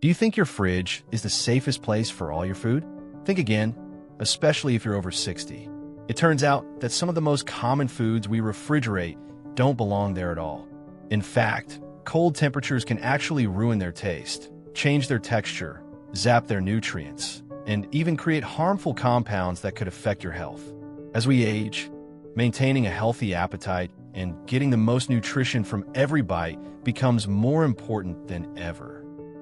Do you think your fridge is the safest place for all your food? Think again, especially if you're over 60. It turns out that some of the most common foods we refrigerate don't belong there at all. In fact, cold temperatures can actually ruin their taste, change their texture, zap their nutrients, and even create harmful compounds that could affect your health. As we age, maintaining a healthy appetite and getting the most nutrition from every bite becomes more important than ever.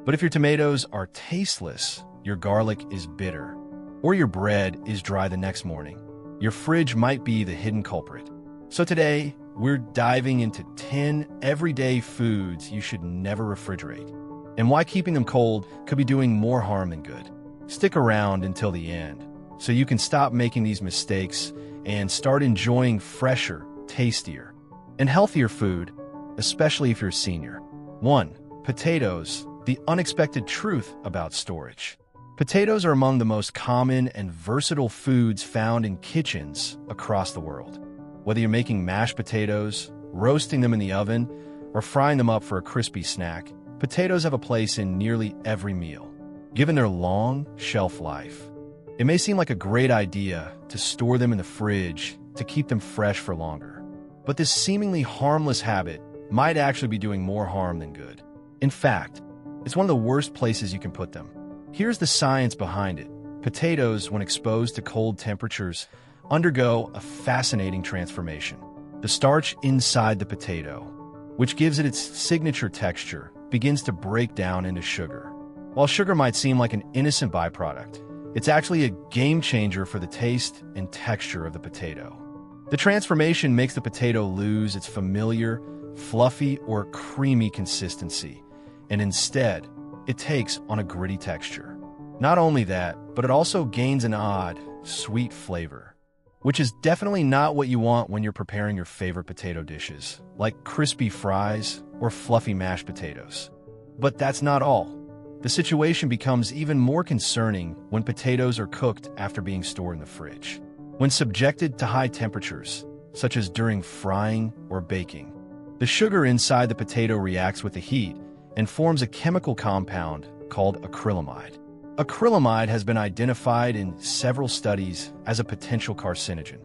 But if your tomatoes are tasteless, your garlic is bitter, or your bread is dry the next morning, your fridge might be the hidden culprit. So today, we're diving into 10 everyday foods you should never refrigerate, and why keeping them cold could be doing more harm than good. Stick around until the end, so you can stop making these mistakes and start enjoying fresher, tastier, and healthier food, especially if you're a senior. 1. Potatoes, the unexpected truth about storage. Potatoes are among the most common and versatile foods found in kitchens across the world. Whether you're making mashed potatoes, roasting them in the oven, or frying them up for a crispy snack, potatoes have a place in nearly every meal. Given their long shelf life, it may seem like a great idea to store them in the fridge to keep them fresh for longer. But this seemingly harmless habit might actually be doing more harm than good. In fact, it's one of the worst places you can put them. Here's the science behind it. Potatoes, when exposed to cold temperatures, undergo a fascinating transformation. The starch inside the potato, which gives it its signature texture, begins to break down into sugar. While sugar might seem like an innocent byproduct, it's actually a game changer for the taste and texture of the potato. The transformation makes the potato lose its familiar, fluffy or creamy consistency, and instead, it takes on a gritty texture. Not only that, but it also gains an odd, sweet flavor, which is definitely not what you want when you're preparing your favorite potato dishes, like crispy fries or fluffy mashed potatoes. But that's not all. The situation becomes even more concerning when potatoes are cooked after being stored in the fridge. When subjected to high temperatures, such as during frying or baking, the sugar inside the potato reacts with the heat and forms a chemical compound called acrylamide. Acrylamide has been identified in several studies as a potential carcinogen,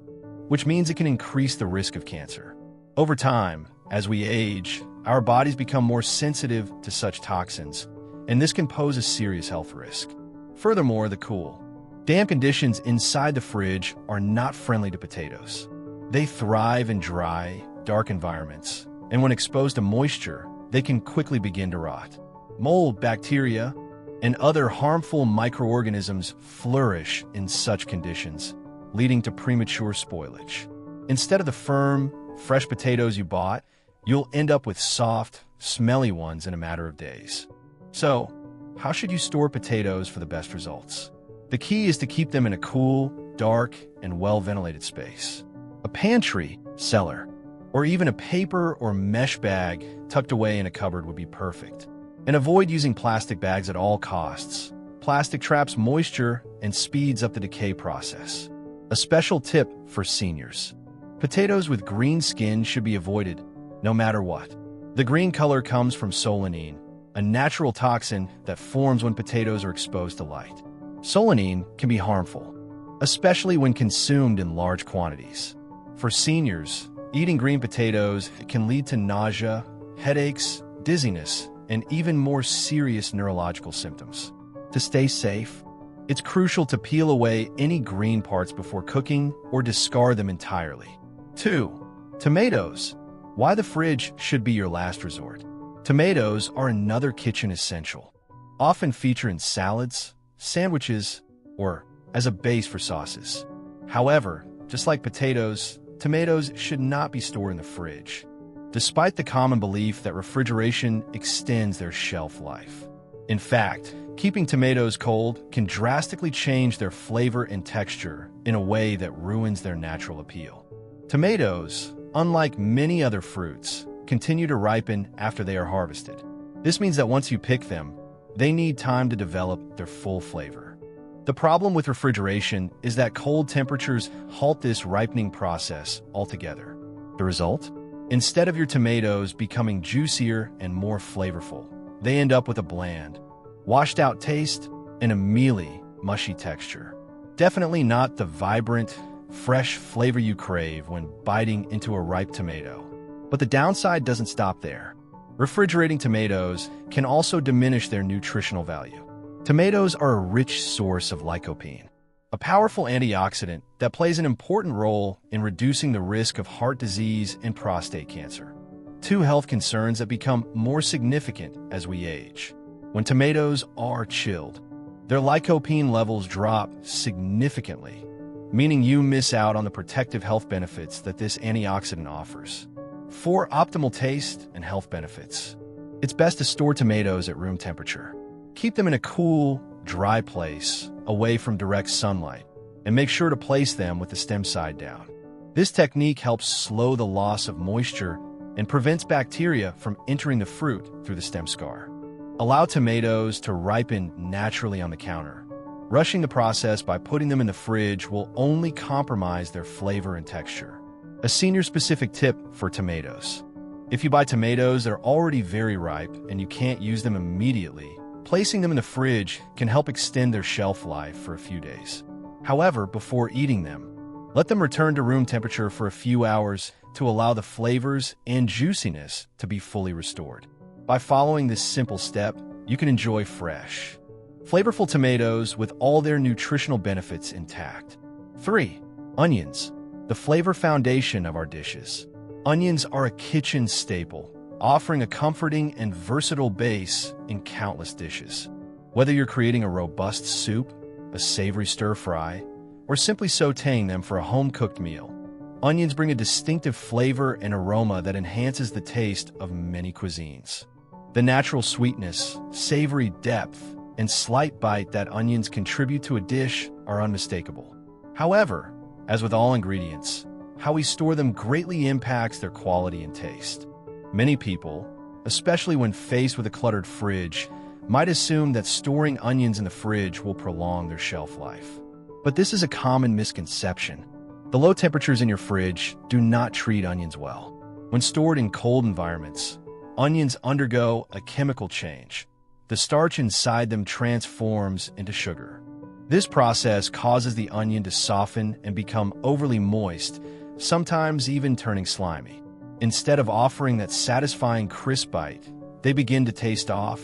which means it can increase the risk of cancer. Over time, as we age, our bodies become more sensitive to such toxins, and this can pose a serious health risk. Furthermore, the cool, damp conditions inside the fridge are not friendly to potatoes. They thrive in dry, dark environments, and when exposed to moisture, they can quickly begin to rot. Mold, bacteria, and other harmful microorganisms flourish in such conditions, leading to premature spoilage. Instead of the firm, fresh potatoes you bought, you'll end up with soft, smelly ones in a matter of days. So, how should you store potatoes for the best results? The key is to keep them in a cool, dark, and well-ventilated space. A pantry, cellar, or even a paper or mesh bag tucked away in a cupboard would be perfect. And avoid using plastic bags at all costs. Plastic traps moisture and speeds up the decay process. A special tip for seniors. Potatoes with green skin should be avoided, no matter what. The green color comes from solanine, a natural toxin that forms when potatoes are exposed to light. Solanine can be harmful, especially when consumed in large quantities. For seniors, eating green potatoes can lead to nausea, headaches, dizziness, and even more serious neurological symptoms. To stay safe, it's crucial to peel away any green parts before cooking or discard them entirely. 2. Tomatoes. Why the fridge should be your last resort. Tomatoes are another kitchen essential, often feature in salads, sandwiches, or as a base for sauces. However, just like potatoes, tomatoes should not be stored in the fridge, despite the common belief that refrigeration extends their shelf life. In fact, keeping tomatoes cold can drastically change their flavor and texture in a way that ruins their natural appeal. Tomatoes, unlike many other fruits, continue to ripen after they are harvested. This means that once you pick them, they need time to develop their full flavor. The problem with refrigeration is that cold temperatures halt this ripening process altogether. The result? Instead of your tomatoes becoming juicier and more flavorful, they end up with a bland, washed out taste, and a mealy, mushy texture. Definitely not the vibrant, fresh flavor you crave when biting into a ripe tomato. But the downside doesn't stop there. Refrigerating tomatoes can also diminish their nutritional value. Tomatoes are a rich source of lycopene, a powerful antioxidant that plays an important role in reducing the risk of heart disease and prostate cancer, two health concerns that become more significant as we age. When tomatoes are chilled, their lycopene levels drop significantly, meaning you miss out on the protective health benefits that this antioxidant offers. For optimal taste and health benefits, it's best to store tomatoes at room temperature. Keep them in a cool, dry place, away from direct sunlight, and make sure to place them with the stem side down. This technique helps slow the loss of moisture and prevents bacteria from entering the fruit through the stem scar. Allow tomatoes to ripen naturally on the counter. Rushing the process by putting them in the fridge will only compromise their flavor and texture. A senior-specific tip for tomatoes. If you buy tomatoes that are already very ripe and you can't use them immediately, placing them in the fridge can help extend their shelf life for a few days. However, before eating them, let them return to room temperature for a few hours to allow the flavors and juiciness to be fully restored. By following this simple step, you can enjoy fresh, flavorful tomatoes with all their nutritional benefits intact. 3. Onions, the flavor foundation of our dishes. Onions are a kitchen staple, offering a comforting and versatile base in countless dishes. Whether you're creating a robust soup, a savory stir-fry, or simply sautéing them for a home-cooked meal, onions bring a distinctive flavor and aroma that enhances the taste of many cuisines. The natural sweetness, savory depth, and slight bite that onions contribute to a dish are unmistakable. However, as with all ingredients, how we store them greatly impacts their quality and taste. Many people, especially when faced with a cluttered fridge, might assume that storing onions in the fridge will prolong their shelf life. But this is a common misconception. The low temperatures in your fridge do not treat onions well. When stored in cold environments, onions undergo a chemical change. The starch inside them transforms into sugar. This process causes the onion to soften and become overly moist, sometimes even turning slimy. Instead of offering that satisfying crisp bite, they begin to taste off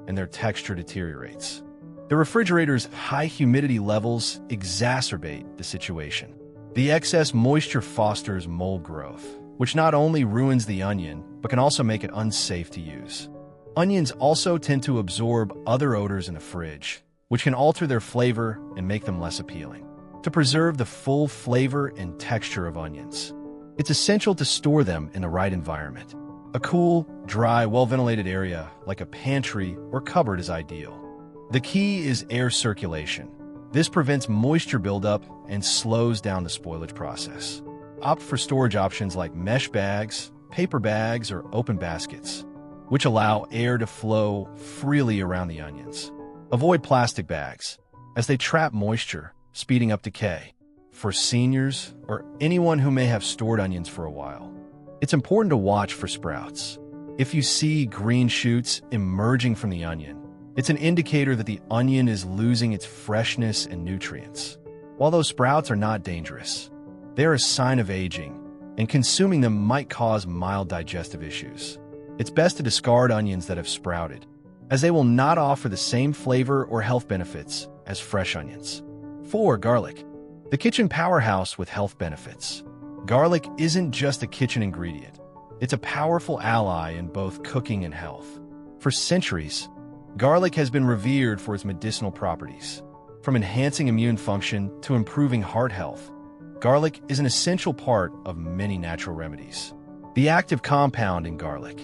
and their texture deteriorates. The refrigerator's high humidity levels exacerbate the situation. The excess moisture fosters mold growth, which not only ruins the onion, but can also make it unsafe to use. Onions also tend to absorb other odors in the fridge, which can alter their flavor and make them less appealing. To preserve the full flavor and texture of onions, it's essential to store them in the right environment. A cool, dry, well-ventilated area like a pantry or cupboard is ideal. The key is air circulation. This prevents moisture buildup and slows down the spoilage process. Opt for storage options like mesh bags, paper bags, or open baskets, which allow air to flow freely around the onions. Avoid plastic bags, as they trap moisture, speeding up decay. For seniors or anyone who may have stored onions for a while, it's important to watch for sprouts. If you see green shoots emerging from the onion, it's an indicator that the onion is losing its freshness and nutrients. While those sprouts are not dangerous, they're a sign of aging, and consuming them might cause mild digestive issues. It's best to discard onions that have sprouted, as they will not offer the same flavor or health benefits as fresh onions. 4. Garlic, the kitchen powerhouse with health benefits. Garlic isn't just a kitchen ingredient. It's a powerful ally in both cooking and health. For centuries, garlic has been revered for its medicinal properties. From enhancing immune function to improving heart health, garlic is an essential part of many natural remedies. The active compound in garlic,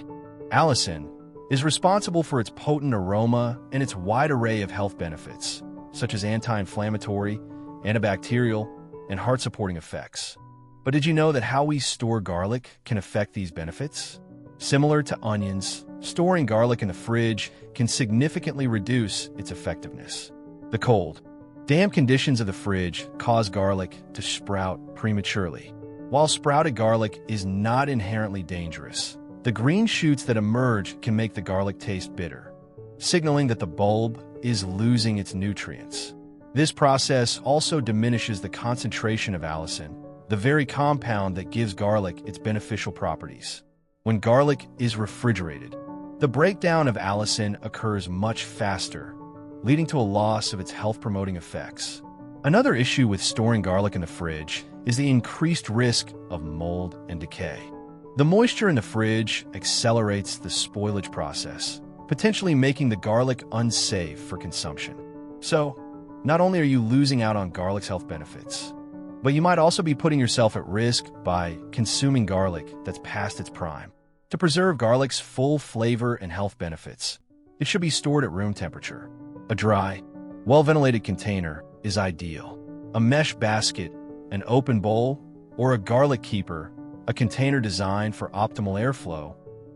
allicin, is responsible for its potent aroma and its wide array of health benefits, such as anti-inflammatory, antibacterial, and heart-supporting effects. But did you know that how we store garlic can affect these benefits? Similar to onions, storing garlic in the fridge can significantly reduce its effectiveness. The cold, damp conditions of the fridge cause garlic to sprout prematurely. While sprouted garlic is not inherently dangerous, the green shoots that emerge can make the garlic taste bitter, signaling that the bulb is losing its nutrients. This process also diminishes the concentration of allicin, the very compound that gives garlic its beneficial properties. When garlic is refrigerated, the breakdown of allicin occurs much faster, leading to a loss of its health-promoting effects. Another issue with storing garlic in the fridge is the increased risk of mold and decay. The moisture in the fridge accelerates the spoilage process, potentially making the garlic unsafe for consumption. So, not only are you losing out on garlic's health benefits, but you might also be putting yourself at risk by consuming garlic that's past its prime. To preserve garlic's full flavor and health benefits, it should be stored at room temperature. A dry, well-ventilated container is ideal. A mesh basket, an open bowl, or a garlic keeper, a container designed for optimal airflow,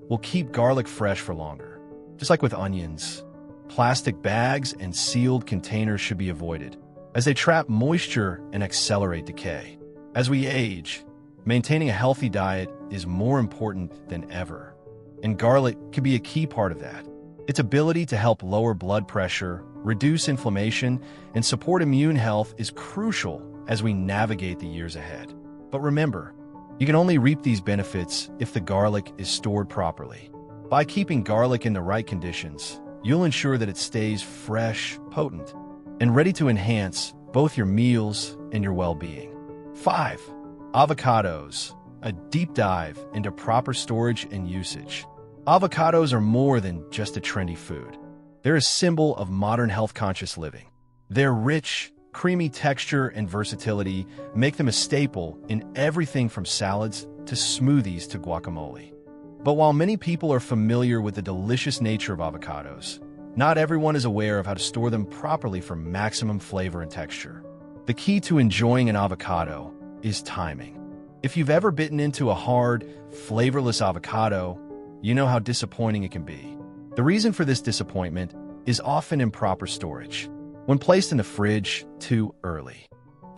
will keep garlic fresh for longer. Just like with onions, plastic bags and sealed containers should be avoided, as they trap moisture and accelerate decay. As we age, maintaining a healthy diet is more important than ever, and garlic can be a key part of that. Its ability to help lower blood pressure, reduce inflammation, and support immune health is crucial as we navigate the years ahead. But remember, you can only reap these benefits if the garlic is stored properly. By keeping garlic in the right conditions, you'll ensure that it stays fresh, potent, and ready to enhance both your meals and your well-being. 5. Avocados. A deep dive into proper storage and usage. Avocados are more than just a trendy food. They're a symbol of modern health-conscious living. Their rich, creamy texture and versatility make them a staple in everything from salads to smoothies to guacamole. But while many people are familiar with the delicious nature of avocados, not everyone is aware of how to store them properly for maximum flavor and texture. The key to enjoying an avocado is timing. If you've ever bitten into a hard, flavorless avocado, you know how disappointing it can be. The reason for this disappointment is often improper storage. When placed in the fridge too early,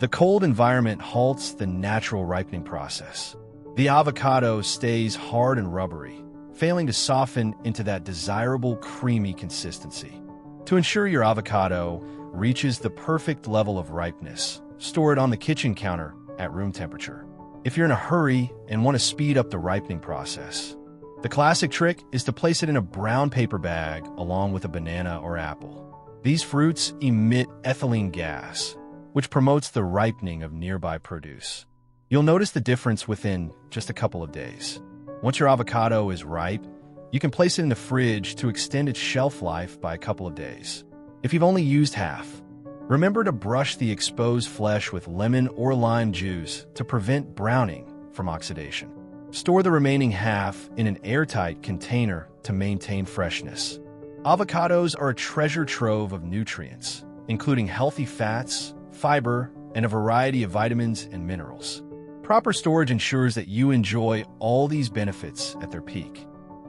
the cold environment halts the natural ripening process. The avocado stays hard and rubbery, failing to soften into that desirable creamy consistency. To ensure your avocado reaches the perfect level of ripeness, store it on the kitchen counter at room temperature. If you're in a hurry and want to speed up the ripening process, the classic trick is to place it in a brown paper bag along with a banana or apple. These fruits emit ethylene gas, which promotes the ripening of nearby produce. You'll notice the difference within just a couple of days. Once your avocado is ripe, you can place it in the fridge to extend its shelf life by a couple of days. If you've only used half, remember to brush the exposed flesh with lemon or lime juice to prevent browning from oxidation. Store the remaining half in an airtight container to maintain freshness. Avocados are a treasure trove of nutrients, including healthy fats, fiber, and a variety of vitamins and minerals. Proper storage ensures that you enjoy all these benefits at their peak,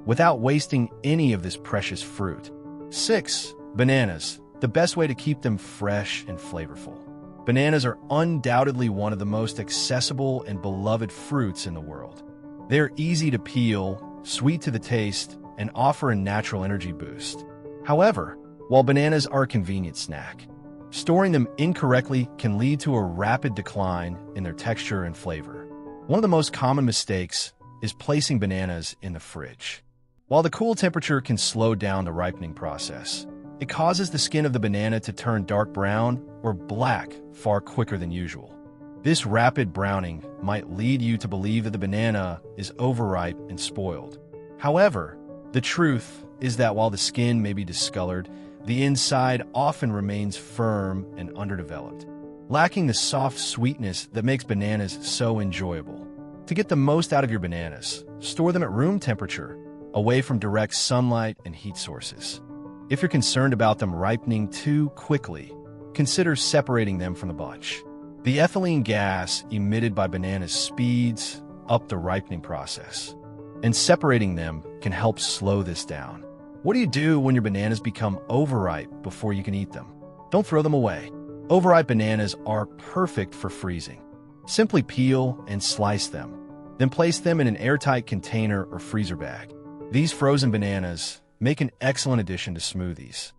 without wasting any of this precious fruit. 6. Bananas. The best way to keep them fresh and flavorful. Bananas are undoubtedly one of the most accessible and beloved fruits in the world. They're easy to peel, sweet to the taste, and offer a natural energy boost. However, while bananas are a convenient snack, storing them incorrectly can lead to a rapid decline in their texture and flavor. One of the most common mistakes is placing bananas in the fridge. While the cool temperature can slow down the ripening process, it causes the skin of the banana to turn dark brown or black far quicker than usual. This rapid browning might lead you to believe that the banana is overripe and spoiled. However, the truth is that while the skin may be discolored, the inside often remains firm and underdeveloped, lacking the soft sweetness that makes bananas so enjoyable. To get the most out of your bananas, store them at room temperature, away from direct sunlight and heat sources. If you're concerned about them ripening too quickly, consider separating them from the bunch. The ethylene gas emitted by bananas speeds up the ripening process, and separating them can help slow this down. What do you do when your bananas become overripe before you can eat them? Don't throw them away. Overripe bananas are perfect for freezing. Simply peel and slice them, then place them in an airtight container or freezer bag. These frozen bananas make an excellent addition to smoothies.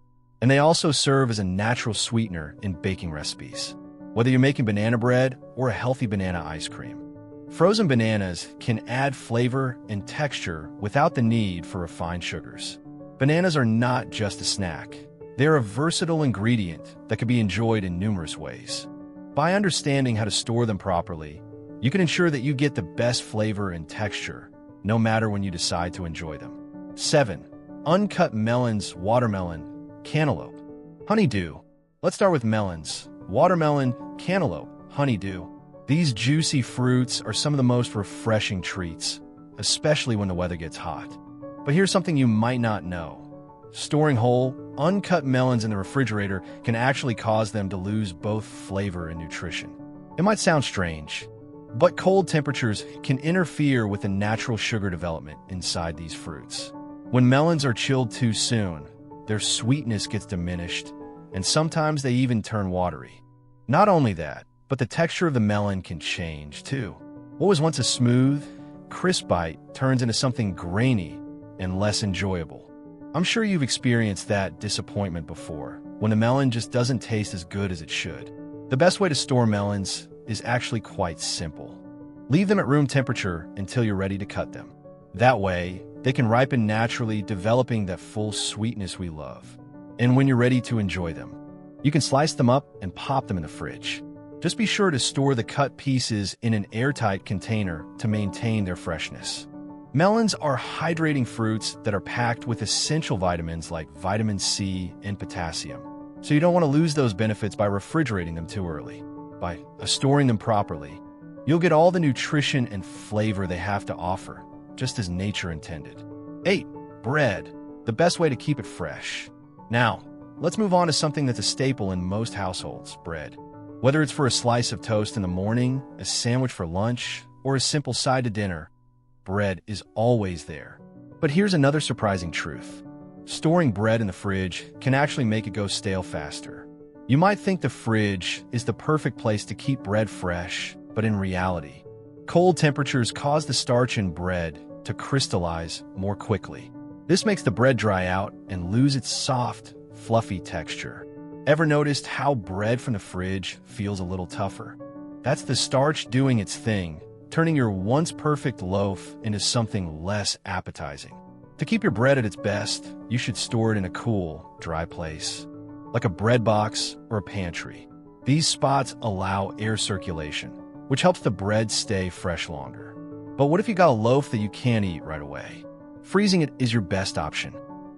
And they also serve as a natural sweetener in baking recipes, whether you're making banana bread or a healthy banana ice cream. Frozen bananas can add flavor and texture without the need for refined sugars. Bananas are not just a snack. They're a versatile ingredient that can be enjoyed in numerous ways. By understanding how to store them properly, you can ensure that you get the best flavor and texture, no matter when you decide to enjoy them. 7. Uncut melons, watermelon, cantaloupe, honeydew. Let's start with melons. Watermelon, cantaloupe, honeydew. These juicy fruits are some of the most refreshing treats, especially when the weather gets hot. But here's something you might not know. Storing whole, uncut melons in the refrigerator can actually cause them to lose both flavor and nutrition. It might sound strange, but cold temperatures can interfere with the natural sugar development inside these fruits. When melons are chilled too soon, their sweetness gets diminished, and sometimes they even turn watery. Not only that, but the texture of the melon can change too. What was once a smooth, crisp bite turns into something grainy and less enjoyable. I'm sure you've experienced that disappointment before, when the melon just doesn't taste as good as it should. The best way to store melons is actually quite simple. Leave them at room temperature until you're ready to cut them. That way, they can ripen naturally, developing that full sweetness we love. And when you're ready to enjoy them, you can slice them up and pop them in the fridge. Just be sure to store the cut pieces in an airtight container to maintain their freshness. Melons are hydrating fruits that are packed with essential vitamins like vitamin C and potassium. So you don't want to lose those benefits by refrigerating them too early. By storing them properly, you'll get all the nutrition and flavor they have to offer, just as nature intended. 8. Bread, the best way to keep it fresh. Now, let's move on to something that's a staple in most households, bread. Whether it's for a slice of toast in the morning, a sandwich for lunch, or a simple side to dinner, bread is always there. But here's another surprising truth. Storing bread in the fridge can actually make it go stale faster. You might think the fridge is the perfect place to keep bread fresh, but in reality, cold temperatures cause the starch in bread to crystallize more quickly. This makes the bread dry out and lose its soft, fluffy texture. Ever noticed how bread from the fridge feels a little tougher? That's the starch doing its thing, turning your once perfect loaf into something less appetizing. To keep your bread at its best, you should store it in a cool, dry place, like a bread box or a pantry. These spots allow air circulation, which helps the bread stay fresh longer. But what if you got a loaf that you can't eat right away? Freezing it is your best option.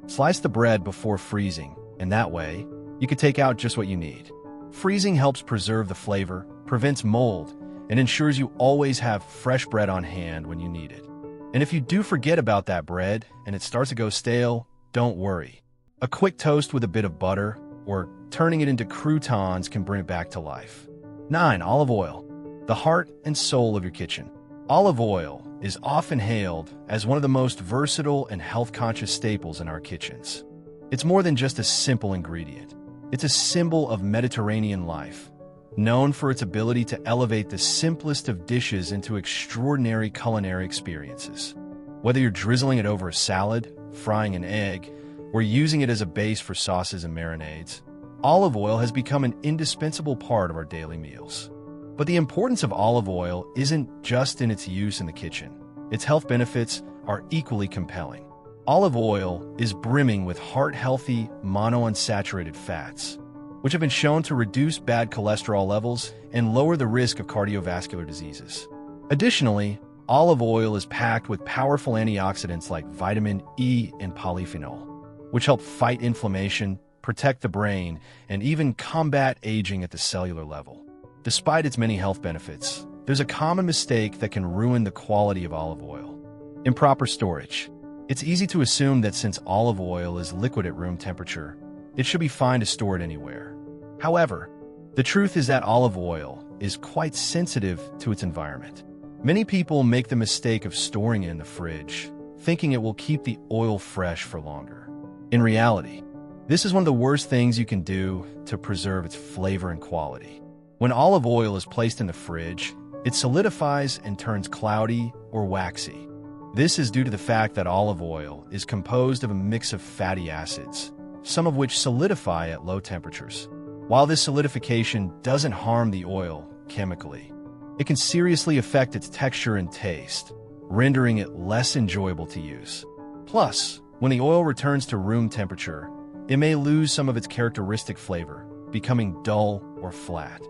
Slice the bread before freezing, and that way, you can take out just what you need. Freezing helps preserve the flavor, prevents mold, and ensures you always have fresh bread on hand when you need it. And if you do forget about that bread and it starts to go stale, don't worry. A quick toast with a bit of butter or turning it into croutons can bring it back to life. 9. Olive oil, the heart and soul of your kitchen. Olive oil is often hailed as one of the most versatile and health-conscious staples in our kitchens. It's more than just a simple ingredient. It's a symbol of Mediterranean life, known for its ability to elevate the simplest of dishes into extraordinary culinary experiences. Whether you're drizzling it over a salad, frying an egg, or using it as a base for sauces and marinades, olive oil has become an indispensable part of our daily meals. But the importance of olive oil isn't just in its use in the kitchen. Its health benefits are equally compelling. Olive oil is brimming with heart-healthy monounsaturated fats, which have been shown to reduce bad cholesterol levels and lower the risk of cardiovascular diseases. Additionally, olive oil is packed with powerful antioxidants like vitamin E and polyphenol, which help fight inflammation, protect the brain, and even combat aging at the cellular level. Despite its many health benefits, there's a common mistake that can ruin the quality of olive oil: improper storage. It's easy to assume that since olive oil is liquid at room temperature, it should be fine to store it anywhere. However, the truth is that olive oil is quite sensitive to its environment. Many people make the mistake of storing it in the fridge, thinking it will keep the oil fresh for longer. In reality, this is one of the worst things you can do to preserve its flavor and quality. When olive oil is placed in the fridge, it solidifies and turns cloudy or waxy. This is due to the fact that olive oil is composed of a mix of fatty acids, some of which solidify at low temperatures. While this solidification doesn't harm the oil chemically, it can seriously affect its texture and taste, rendering it less enjoyable to use. Plus, when the oil returns to room temperature, it may lose some of its characteristic flavor, becoming dull or flat.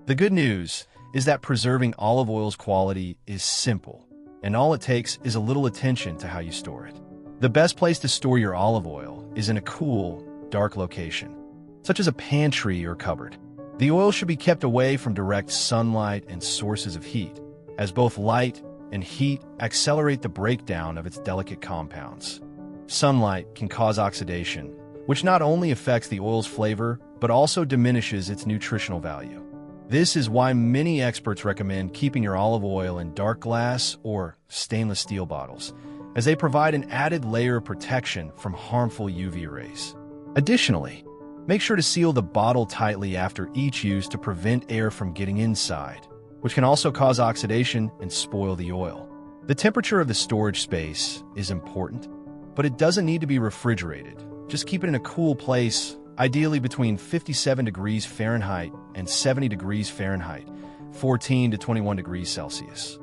The good news is that preserving olive oil's quality is simple, and all it takes is a little attention to how you store it. The best place to store your olive oil is in a cool, dark location, such as a pantry or cupboard. The oil should be kept away from direct sunlight and sources of heat, as both light and heat accelerate the breakdown of its delicate compounds. Sunlight can cause oxidation, which not only affects the oil's flavor, but also diminishes its nutritional value. This is why many experts recommend keeping your olive oil in dark glass or stainless steel bottles, as they provide an added layer of protection from harmful UV rays. Additionally, make sure to seal the bottle tightly after each use to prevent air from getting inside, which can also cause oxidation and spoil the oil. The temperature of the storage space is important, but it doesn't need to be refrigerated. Just keep it in a cool place, ideally between 57 degrees Fahrenheit and 70 degrees Fahrenheit, 14 to 21 degrees Celsius.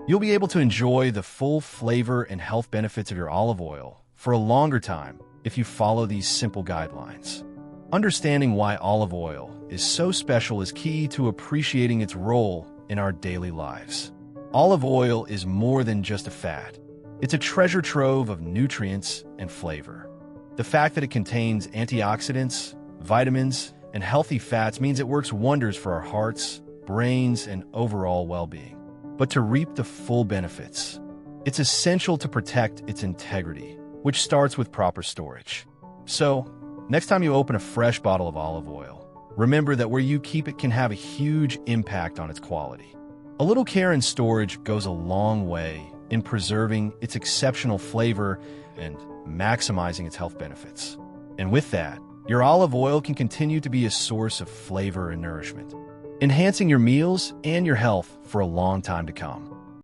You'll be able to enjoy the full flavor and health benefits of your olive oil for a longer time if you follow these simple guidelines. Understanding why olive oil is so special is key to appreciating its role in our daily lives. Olive oil is more than just a fat. It's a treasure trove of nutrients and flavor. The fact that it contains antioxidants, vitamins, and healthy fats means it works wonders for our hearts, brains, and overall well-being. But to reap the full benefits, it's essential to protect its integrity, which starts with proper storage. So, next time you open a fresh bottle of olive oil, remember that where you keep it can have a huge impact on its quality. A little care in storage goes a long way in preserving its exceptional flavor and maximizing its health benefits. And with that, your olive oil can continue to be a source of flavor and nourishment, enhancing your meals and your health for a long time to come.